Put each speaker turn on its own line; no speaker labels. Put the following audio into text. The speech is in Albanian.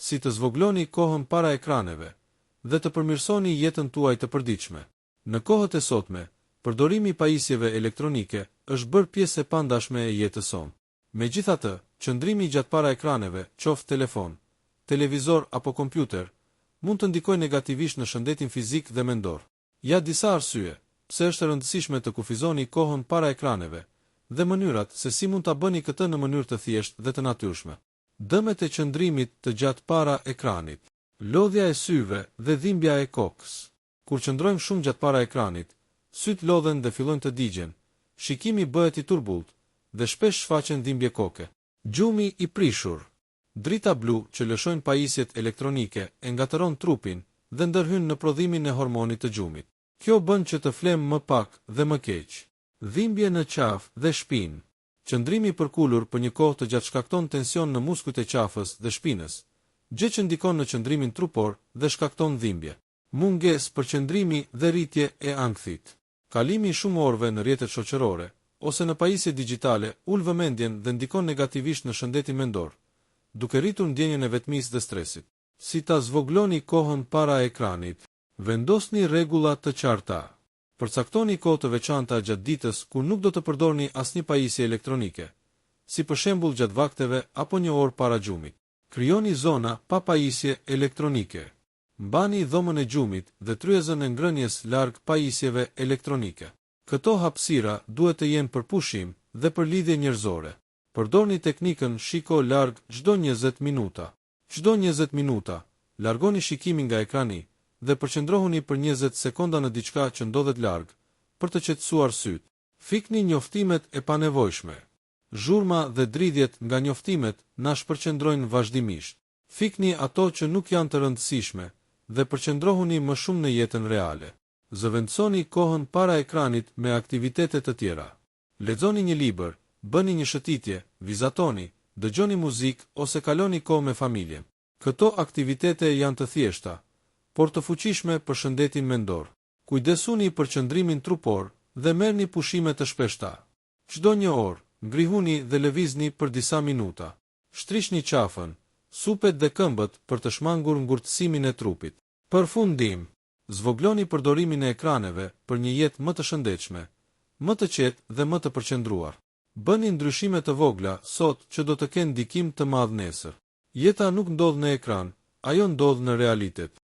si të zvogloni kohën para ekraneve dhe të përmirësoni jetën tuaj të përditshme. Në kohët e sotme, përdorimi i pajisjeve elektronike është bërë pjesë e pandashme e jetës sonë. Megjithatë, qëndrimi gjatë para ekraneve, qoftë telefon, televizor apo kompjuter, mund të ndikojë negativisht në shëndetin fizik dhe mendor. Ja disa arsye pse është e rëndësishme të kufizoni kohën para ekraneve dhe mënyrat se si mund ta bëni këtë në mënyrë të thjeshtë dhe të natyrshme. Dëmet e qëndrimit të gjatë para ekranit. Lodhja e syve dhe dhimbja e kokës. Kur qëndrojmë shumë gjatë para ekranit, syt lodhen dhe fillojnë të digjen, shikimi bëhet i turbullt dhe shpesh shfaqen dhimbje koke. Gjumi i prishur. Drita blu që lëshojnë pajisjet elektronike e ngatëron trupin dhe ndërhyn në prodhimin e hormonit të gjumit. Kjo bën që të flem më pak dhe më keq. Dhimbje në qafë dhe shpinë. Qëndrimi i përkulur për një kohë të gjatë shkakton tension në muskujt e qafës dhe shpinës, gjë që ndikon në qëndrimin trupor dhe shkakton dhimbje. Mungesë përqendrimi dhe rritje e ankthit. Kalimi i shumë orëve në rrjetet shoqërore ose në pajisje digjitale ul vëmendjen dhe ndikon negativisht në shëndetin mendor, duke rritur ndjenjën e vetmisë dhe stresit. Si ta zvogloni kohën para ekranit? Vendosni rregulla të qarta. Përcaktoni kohë të veçanta gjatë ditës ku nuk do të përdorni asnjë pajisje elektronike, si për shembull gjatë vakteve apo një orë para gjumit. Krijoni zona pa pajisje elektronike. Mbani dhomën e gjumit dhe tryezën e ngrënies larg pajisjeve elektronike. Këto hapësira duhet të jenë për pushim dhe për lidhje njerëzore. Përdorni teknikën shiko larg çdo 20 minuta. Çdo 20 minuta, largoni shikimin nga ekrani dhe përqendrohuni për 20 sekonda në diçka që ndodhet larg, për të qetësuar syt. Fikni njoftimet e panevojshme. Zhurma dhe dridhjet nga njoftimet na shpërqendrojnë vazhdimisht. Fikni ato që nuk janë të rëndësishme dhe përqendrohuni më shumë në jetën reale. Zëvendësoni kohën para ekranit me aktivitete të tjera. Lexoni një libër, bëni një shëtitje, vizatoni, dëgjoni muzikë ose kaloni kohë me familjen. Këto aktivitete janë të thjeshta, por të fuqishme për shëndetin mendor. Kujdesuni për qëndrimin trupor dhe merrni pushime të shpeshta. Çdo një orë, ngrihuni dhe lëvizni për disa minuta. Shtrishni qafën, supet dhe këmbët për të shmangur ngurtësimin e trupit. Përfundim, zvogloni përdorimin e ekraneve për një jetë më të shëndetshme, më të qetë dhe më të përqendruar. Bëni ndryshime të vogla sot që do të kenë ndikim të madh nesër. Jeta nuk ndodh në ekran, ajo ndodh në realitet.